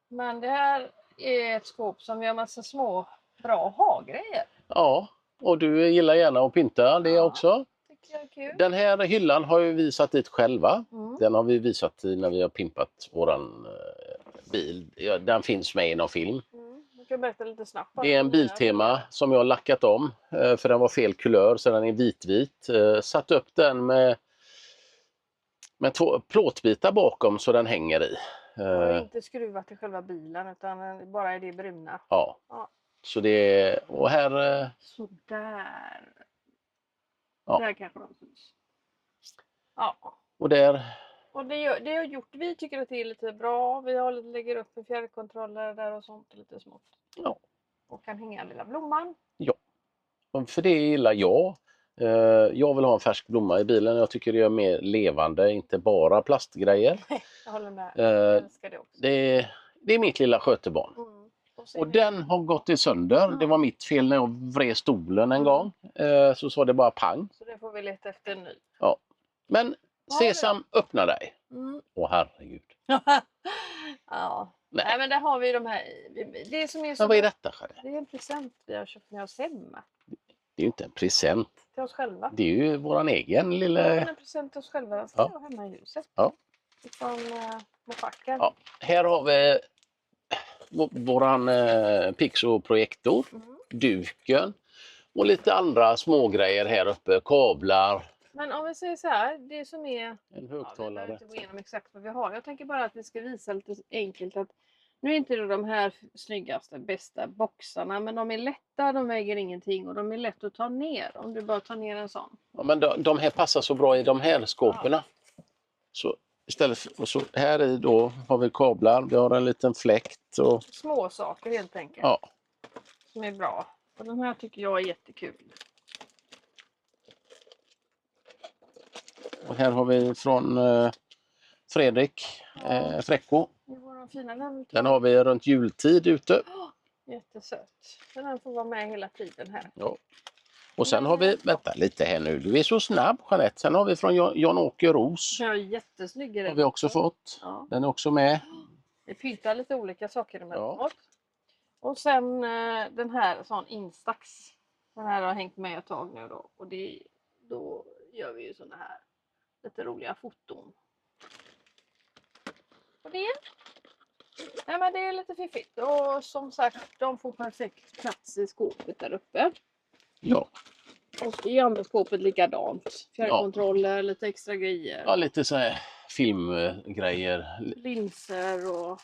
Men det här är ett skåp som vi har massa små bra ha-grejer. Ja, och du gillar gärna att pynta det också. Tycker jag är kul. Den här hyllan har ju vi satt dit själva. Mm. Den har vi visat när vi har pimpat våran bil. Ja, den finns med i någon film. Du kan berätta lite snabbt. Det är en Biltema som jag har lackat om för den var fel kulör så den är vitvit. Satt upp den med 2 plåtbitar bakom så den hänger i. Och inte skruvat till själva bilen utan bara i det bruna. Ja. Så det och här... Så där. Ja. Där kanske de syns. Ja. Och där... Och det har gjort, vi tycker att det är lite bra. Vi lägger upp en fjärrkontroller där och sånt lite smått. Ja. Och kan hänga lilla blomman. Ja. För det gillar jag. Jag vill ha en färsk blomma i bilen. Jag tycker det är mer levande, inte bara plastgrejer. Jag håller med. Jag älskar det också. Det är mitt lilla skötebarn. Och den har gått i sönder. Det var mitt fel när jag vred stolen en gång. Så sa det bara pang. Så det får vi leta efter en ny. Ja. Men Sesam, öppna dig. Åh herregud. Ja. Nej men där har vi de här. Det som är så. Men vad är detta? Det är en present vi har köpt med oss hemma. Det är ju inte en present. Till oss själva. Det är ju våran egen lilla... Ja, en present till oss själva. Den ska jag hemma i huset. Ja. Från Mofacken. Ja. Här har vi våran Pixo-projektor. Duken. Och lite andra smågrejer här uppe. Kablar. Men om vi säger så här, det som är... En högtalare. Vi behöver inte gå igenom exakt vad vi har. Jag tänker bara att vi ska visa lite enkelt att nu är inte det de här snyggaste, bästa boxarna, men de är lätta, de väger ingenting och de är lätt att ta ner om du bara tar ner en sån. Ja, men de här passar så bra i de här skåporna. Så istället för, så här i då har vi kablar, vi har en liten fläkt. Och... Små saker helt enkelt. Ja. Som är bra. Och de här tycker jag är jättekul. Och här har vi från Fredrik Fräcko. Den har vi runt jultid ute. Jättesött. Den får vara med hela tiden här. Ja. Och sen har vi, vänta lite här nu, du är så snabb Jeanette. Sen har vi från Jan-Åke Ros. Ja, jättesnygg är den. Har vi också fått. Ja. Den är också med. Vi pyntar lite olika saker de här. Ja. Och sen den här sån Instax. Den här har hängt med ett tag nu då. Och då gör vi ju såna här lite roliga foton. Och det. Nej men det är lite fiffigt. Och som sagt, de får perfekt plats i skåpet där uppe. Ja. Och i andra skåpet likadant. Fjärrkontroller, lite extra grejer. Ja, lite så här filmgrejer. Linser och...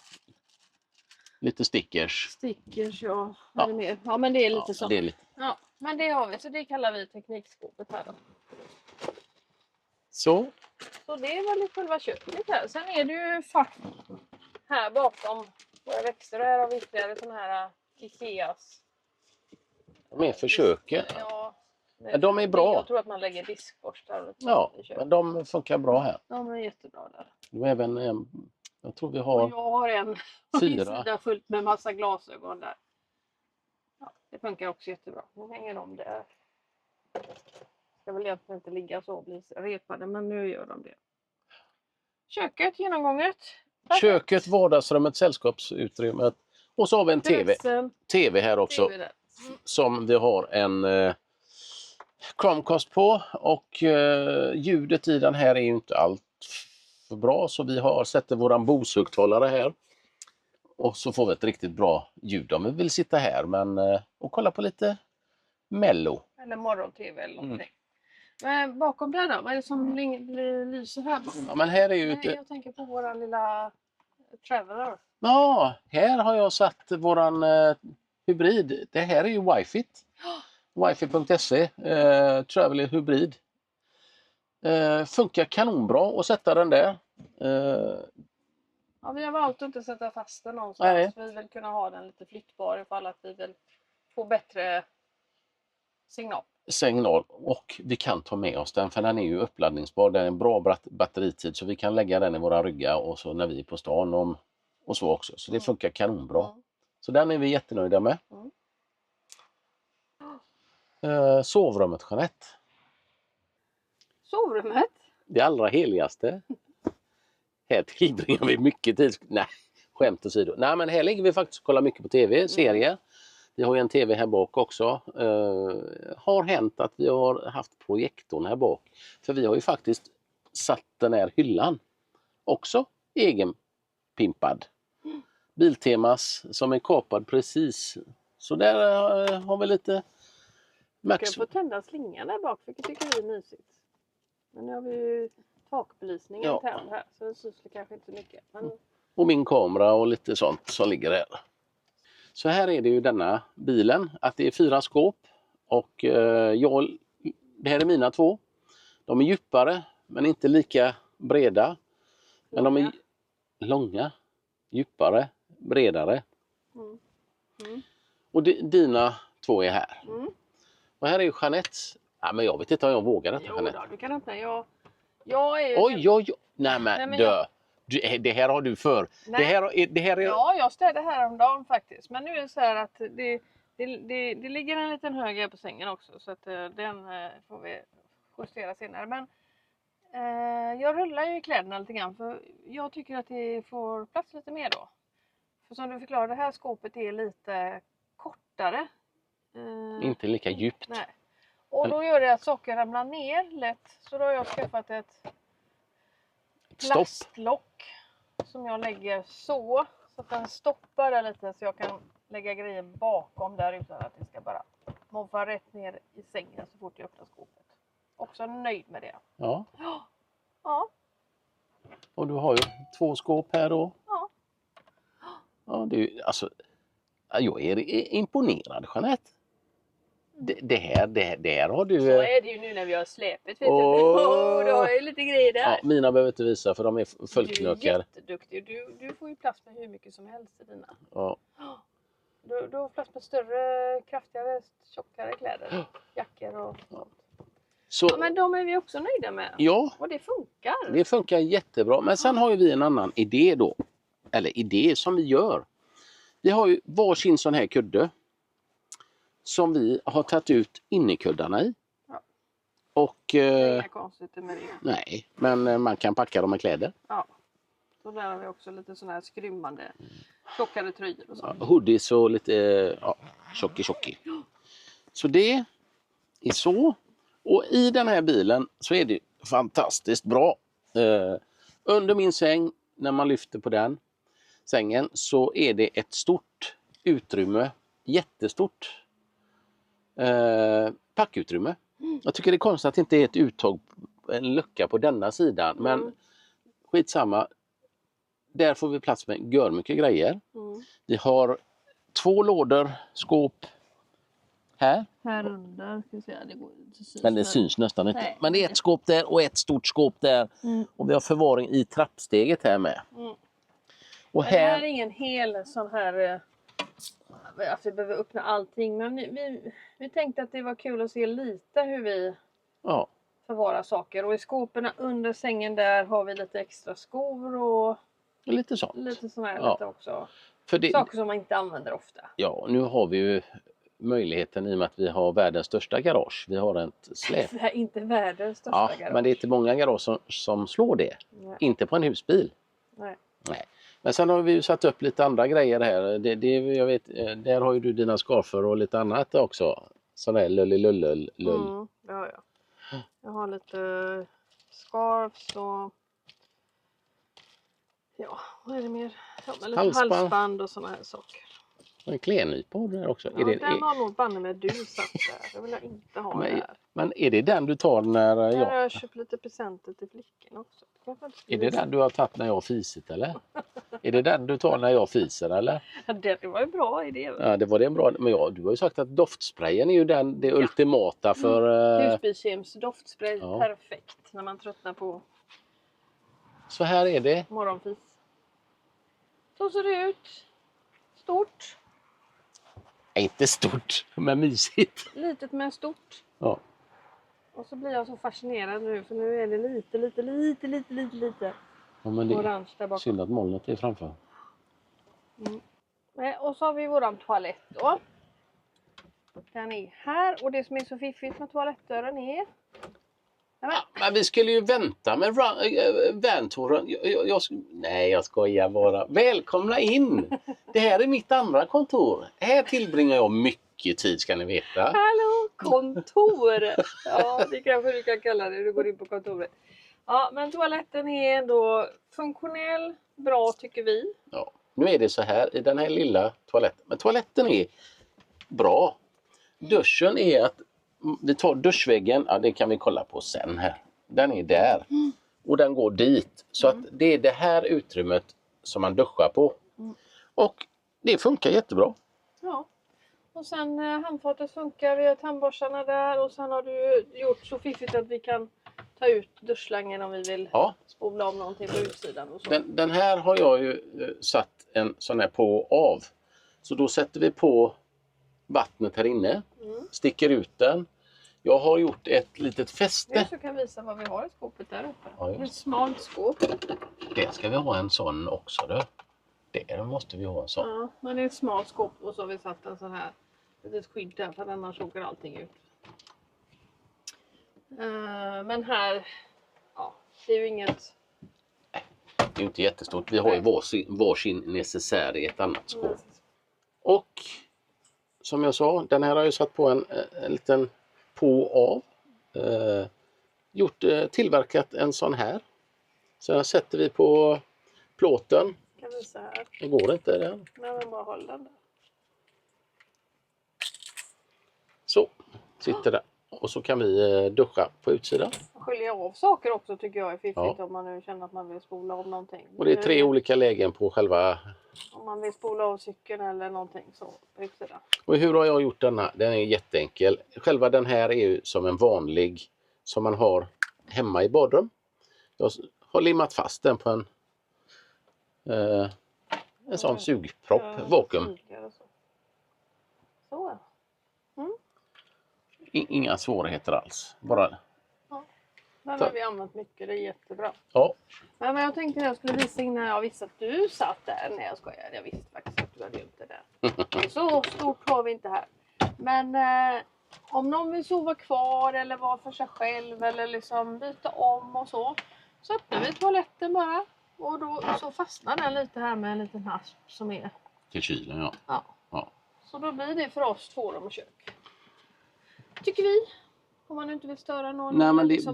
Lite stickers. Stickers, ja. Ja. Mer? Ja, men det är lite så. Det är lite. Ja, men det har vi. Så det kallar vi teknikskåpet här då. Så det är väl själva köket här. Sen är det ju fack här bakom våra växter. Här har vi ytterligare sådana här Ikeas. de är för köket. Ja. De är bra. Jag tror att man lägger diskborstar. Ja, men de funkar bra här. De är jättebra där. De är även jag tror vi har och jag har en 4. sida fullt med massa glasögon där. Ja, det funkar också jättebra. Nu hänger de där. Ska väl egentligen inte ligga så och bli repade, men nu gör de det. Köket genomgånget. Köket, vardagsrummet, sällskapsutrymmet. Och så har vi en TV här också. TV som vi har en Chromecast på. Och ljudet i den här är ju inte allt för bra. Så vi har sätter våran Bose-högtalare här. Och så får vi ett riktigt bra ljud om vi vill sitta här. Och kolla på lite Mello. Eller morgon-tv eller någonting. Men bakom där då? Vad är det som lyser här? Ja, men här är ju jag tänker på våran lilla Traveler. Ja, här har jag satt våran hybrid. Det här är ju Wi-Fi. Wifi.se Traveler hybrid. Funkar kanonbra att sätta den där. Ja, vi har valt att inte sätta fast den någonstans. Nej. Vi vill kunna ha den lite flyttbar ifall att vi vill få bättre signal. Och vi kan ta med oss den för den är ju uppladdningsbar. Den är en bra batteritid så vi kan lägga den i våra ryggar och så när vi är på stan och så också. Så det funkar kanonbra. Så den är vi jättenöjda med. Sovrummet, Jeanette. Sovrummet? Det allra heligaste. Här tillbringar vi mycket tid. Nej, skämt åsido. Nej, men här ligger vi faktiskt och kollar mycket på tv, serier. Vi har ju en tv här bak också. Har hänt att vi har haft projektorn här bak. För vi har ju faktiskt satt den här hyllan också egenpimpad. Biltemas som är kapad precis. Så där har vi lite Man kan få tända slingan där bak, vilket tycker vi är mysigt. Men nu har vi ju takbelysningen tänd här, så det syns kanske inte så mycket. Men... Och min kamera och lite sånt som ligger här. Så här är det ju denna bilen, att det är 4 skåp. Och det här är mina 2. De är djupare, men inte lika breda. Men de är långa, djupare, bredare. Och dina 2 är här. Och här är ju Jeanette. Ja, men jag vet inte om jag vågar detta, Jeanette. Jo, du kan öppna. Jag är ju... Oj. Nej men det här har du för. Det här är... Ja, jag städade häromdagen faktiskt. Men nu är det så här att det ligger en liten hög här på sängen också. Så att den får vi justera senare. Men jag rullar ju kläderna lite grann. För jag tycker att det får plats lite mer då. För som du förklarade, det här skåpet är lite kortare. Inte lika djupt. Nej. Och då gör det att saker ramlar ner lätt. Så då har jag skaffat ett plastlock som jag lägger så att den stoppar där lite, så jag kan lägga grejer bakom där utan att det ska bara moffa rätt ner i sängen så fort jag öppnar skåpet. Också nöjd med det. Ja. Ja. Och du har ju 2 skåp här då. Ja. Ja, det är, alltså, jag är imponerad, Jeanette. Det här har du... Så är det ju nu när vi har släpet. Vet du? Du har ju lite grejer där. Ja, mina behöver inte visa för de är fullknökade. Du är jätteduktig. Du får ju plats med hur mycket som helst i dina. Ja. Du har plats med större, kraftigare, tjockare kläder. Jackor och sånt. Så, ja, men de är vi också nöjda med. Ja. Och det funkar. Det funkar jättebra. Men sen har ju vi en annan idé då. Eller idé som vi gör. Vi har ju varsin sån här kudde. Som vi har tagit ut innerkuddarna i. Ja. Och... Det är inga konstigheter med det. Nej, men man kan packa dem med kläder. Ja. Så där har vi också lite sådana här skrymmande tjockare tröjor och så. Ja, hoodies och lite tjocki. Så det är så. Och i den här bilen så är det fantastiskt bra. Under min säng, när man lyfter på den sängen, så är det ett stort utrymme. Jättestort packutrymme. Jag tycker det är konstigt att det inte är ett uttag, en lucka på denna sidan. Men skitsamma. Där får vi plats med mycket grejer. Vi har 2 lådor, skåp här. Här under, ska vi säga, det går inte syns. Men det syns nästan inte. Nej. Men det är ett skåp där och ett stort skåp där. Och vi har förvaring i trappsteget här med. Och det här är ingen hel sån här... Alltså vi behöver öppna allting. Men vi tänkte att det var kul att se lite hur vi förvarar saker. Och i skåpen under sängen där har vi lite extra skor och... Lite sånt. Lite sån här lite också. För saker som man inte använder ofta. Ja, nu har vi ju möjligheten i och med att vi har världens största garage. Vi har ett släp. Det är inte världens största garage. Men det är inte många garage som slår det. Nej. Inte på en husbil. Nej. Men sen har vi ju satt upp lite andra grejer här. Jag vet, där har ju du dina skarfer och lite annat också. Sån där lull. Det har jag. Jag har lite scarfs och... Ja, vad är det mer? Ja, men lite halsband och såna här saker. En klädnypa har du där också. Ja, den har nog banne med du satt där. Det vill jag inte ha här. Men är det den du tar när jag... Jag har köpt lite presenter till flickorna också. Är det den du har tagit när jag har fisit eller? Är det den du tar när jag fiser eller? Ja, det var en bra idé. Ja, det var en bra. Men du har ju sagt att doftsprayen är ju det ultimata för... Husbilskems doftspray. Ja. Perfekt när man tröttnar på... Så här är det. Morgonfis. Så ser det ut. Stort. Inte stort, men mysigt. Litet men stort. Ja. Och så blir jag så fascinerad nu, för nu är det lite ja, men det orange där bakom. Synd att molnet är framför. Och så har vi våran toalett då. Den är här, och det som är så fiffigt med toalettdörren är... Men vi skulle ju vänta med vantouren. Nej, jag skojar bara. Välkomna in! Det här är mitt andra kontor. Här tillbringar jag mycket tid, ska ni veta. Hallå, kontor! Ja, det kanske du kan kalla det. Du går in på kontoret. Ja, men toaletten är ändå funktionell, bra tycker vi. Ja. Nu är det så här i den här lilla toaletten. Men toaletten är bra. Duschen är att vi tar duschväggen. Ja, det kan vi kolla på sen här. Den är där. Och den går dit. Så att det är det här utrymmet som man duschar på. Och det funkar jättebra. Ja. Och sen handfatet funkar, vi har tandborstarna där och sen har du gjort så fiffigt att vi kan ta ut duschslangen om vi vill spola om någonting på utsidan. Och så. Den här har jag ju satt en sån här på och av. Så då sätter vi på vattnet här inne, sticker ut den. Jag har gjort ett litet fäste. Jag så kan visa vad vi har i skåpet där uppe. Ja, Det är ett smalt skåp. det ska vi ha en sån också då. Det måste vi ha en sån. Ja, men det är ett smalt skåp och så har vi satt en sån här litet skydd där för annars åker allting ut. Men här, ja, det är ju inget... Det är ju inte jättestort. Vi har ju varsin necessär i ett annat skåp. Och som jag sa, den här har jag satt på en liten på och av. Tillverkat en sån här. Så den sätter vi på plåten. Kan visa här. Det går inte den. Nej, men bara håll den där. Så, sitter där. Och så kan vi duscha på utsidan. Skölja av saker också tycker jag är fiffigt om man nu känner att man vill spola av någonting. Och det är 3 olika lägen på själva... Om man vill spola av cykeln eller någonting så på utsidan. Och hur har jag gjort denna? Den är jätteenkel. Själva den här är ju som en vanlig som man har hemma i badrum. Jag har limmat fast den på en sån sugpropp, vakuum. Så. Inga svårigheter alls. Bara... Den har vi använt mycket, det är jättebra. Ja. Men jag tänkte att jag skulle visa innan jag visste att du satt där. Nej, jag skojar. Jag visste faktiskt att du hade gjort det där. Så stort har vi inte här. Men om någon vill sova kvar eller vara för sig själv eller liksom byta om och så öppnar vi toaletten bara. Och då så fastnar den lite här med en liten hasp som är... Till kylen, ja. Ja. Så då blir det för oss 2 rum och kök. Tycker vi. Om man inte vill störa någon. Nej, men liksom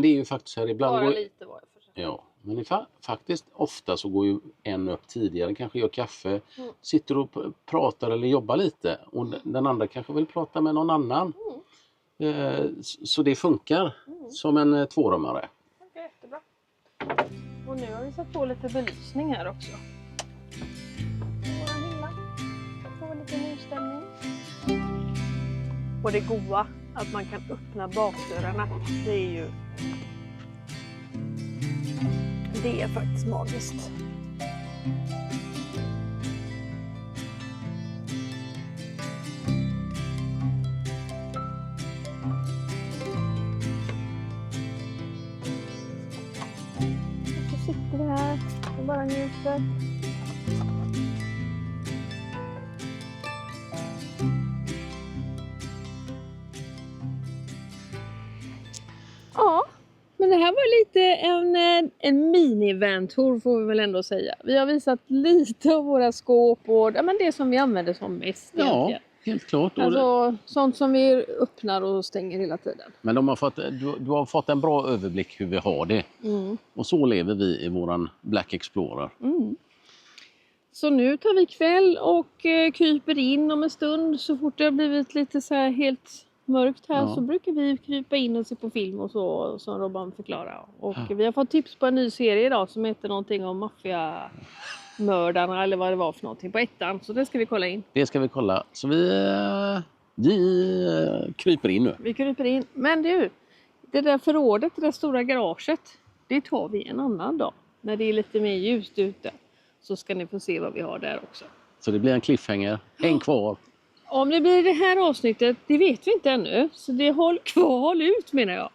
det är ju faktiskt här ibland... Bara lite var för sig. Ja, men faktiskt ofta så går ju en upp tidigare, kanske gör kaffe, sitter och pratar eller jobbar lite. Och den andra kanske vill prata med någon annan. Så det funkar som en 2-rummare. Okay, jättebra. Och nu har vi satt på lite belysning här också. Våra hylla. Får lite nystämning. Och det goda att man kan öppna bakdörrarna, det är faktiskt magiskt. Och så sitter vi här och bara njuter. Ja, men det här var lite en mini-ventour får vi väl ändå säga. Vi har visat lite av våra skåp och det som vi använder som mest. Ja, helt klart. Alltså sånt som vi öppnar och stänger hela tiden. Men du har fått en bra överblick hur vi har det. Och så lever vi i våran Black Explorer. Så nu tar vi kväll och kryper in om en stund. Så fort det har blivit lite så här helt mörkt här så brukar vi krypa in och se på film och så som Robban förklarar. Och vi har fått tips på en ny serie idag som heter någonting om maffiamördarna eller vad det var för någonting på 1:an. Så det ska vi kolla in. Det ska vi kolla. Så vi kryper in nu. Vi kryper in. Men du, det där förrådet, det där stora garaget, det tar vi en annan dag. När det är lite mer ljust ute. Så ska ni få se vad vi har där också. Så det blir en cliffhanger. Häng kvar. Om det blir det här avsnittet, det vet vi inte ännu. Så det håll ut menar jag.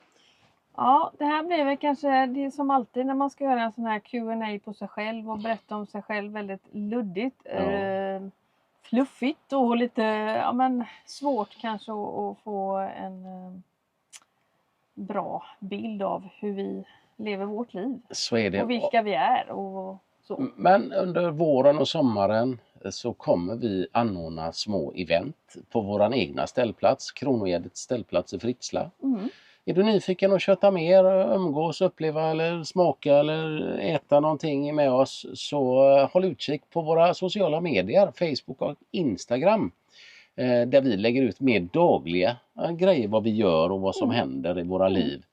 Ja, det här blir väl kanske det som alltid när man ska göra en sån här Q&A på sig själv och berätta om sig själv väldigt luddigt. Fluffigt och lite svårt kanske att få en bra bild av hur vi lever vårt liv. Så är det. Och vilka vi är och så. Men under våren och sommaren så kommer vi anordna små event på våran egna ställplats, Kronogäddets ställplats i Fritsla. Är du nyfiken att köta mer, umgås, uppleva eller smaka eller äta någonting med oss, så håll utkik på våra sociala medier, Facebook och Instagram. Där vi lägger ut mer dagliga grejer, vad vi gör och vad som händer i våra liv.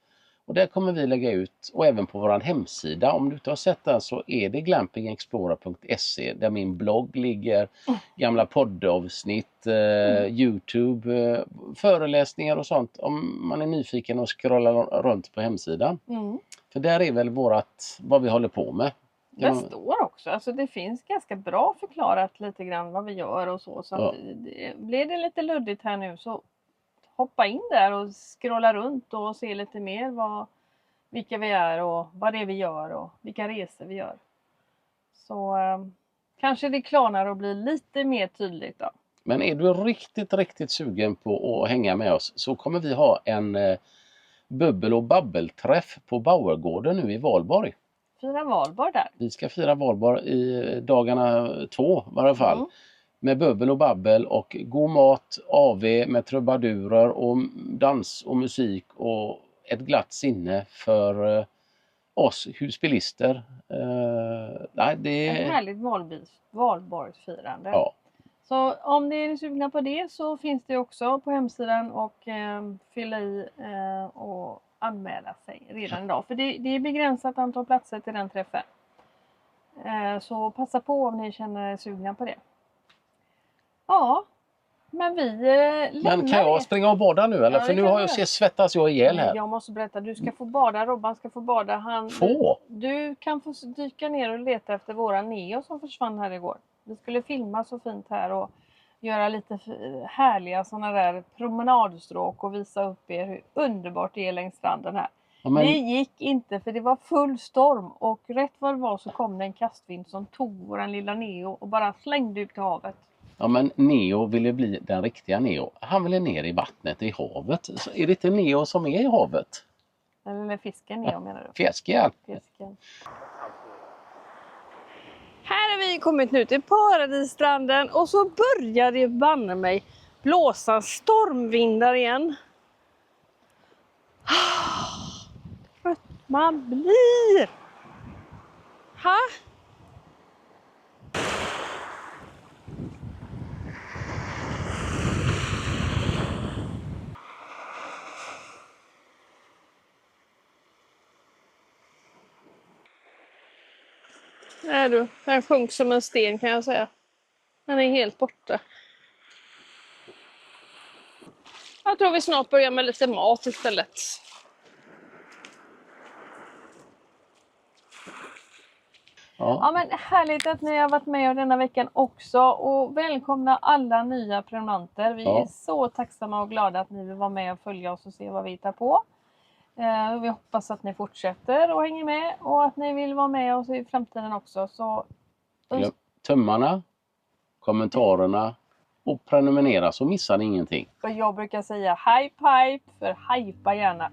Och där kommer vi lägga ut, och även på vår hemsida, om du inte har sett den så är det glampingexplorer.se, där min blogg ligger, gamla poddavsnitt, Youtube, föreläsningar och sånt, om man är nyfiken och scrollar runt på hemsidan. För där är väl vad vi håller på med. Det står också, alltså det finns ganska bra förklarat lite grann vad vi gör och så. Så att blir det lite luddigt här nu så hoppa in där och scrolla runt och se lite mer vilka vi är och vad det är vi gör och vilka resor vi gör. Så kanske det klarnar och blir lite mer tydligt då. Men är du riktigt sugen på att hänga med oss, så kommer vi ha en bubbel- och babbelträff på Bauergården nu i Valborg. Fira Valborg där. Vi ska fira Valborg i dagarna 2 i varje fall. Med bubbel och babbel och god mat, AV med trubadurer och dans och musik och ett glatt sinne för oss husbilister. Det är ett härligt valborgsfirande. Ja. Så om ni är sugna på det så finns det också på hemsidan och fylla i och anmäla sig redan idag. För det är begränsat antal platser till den träffen. Så passa på om ni känner er sugna på det. Ja, men vi lämnar. Men kan jag springa och bada nu eller? Ja, för nu har jag svettas jag ihjäl här. Jag måste berätta, du ska få bada, Robban ska få bada. Du kan få dyka ner och leta efter våra Neo som försvann här igår. Vi skulle filma så fint här och göra lite härliga sådana där promenadstråk och visa upp er hur underbart det är längs stranden här. Ja, men... Det gick inte för det var full storm och rätt vad det var så kom det en kastvind som tog våran lilla Neo och bara slängde ut i havet. Ja, men Neo ville bli den riktiga Neo. Han ville ner i vattnet, i havet. Så är det inte Neo som är i havet? Eller fisken Neo menar du? Fisken. Här har vi kommit nu till Paradisstranden och så börjar det banne mig blåsa stormvindar igen. Trött man blir. Ha? Nej du, den sjönk som en sten kan jag säga. Den är helt borta. Jag tror vi snart börjar med lite mat istället. Ja men härligt att ni har varit med denna veckan också. Och välkomna alla nya prenumeranter. Vi är så tacksamma och glada att ni vill vara med och följa oss och se vad vi tar på. Vi hoppas att ni fortsätter och hänger med och att ni vill vara med oss i framtiden också. Så... Tummarna, kommentarerna och prenumerera så missar ni ingenting. Och jag brukar säga hype för hypa gärna.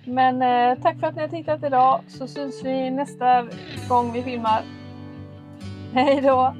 Men tack för att ni har tittat idag så syns vi nästa gång vi filmar. Hej då!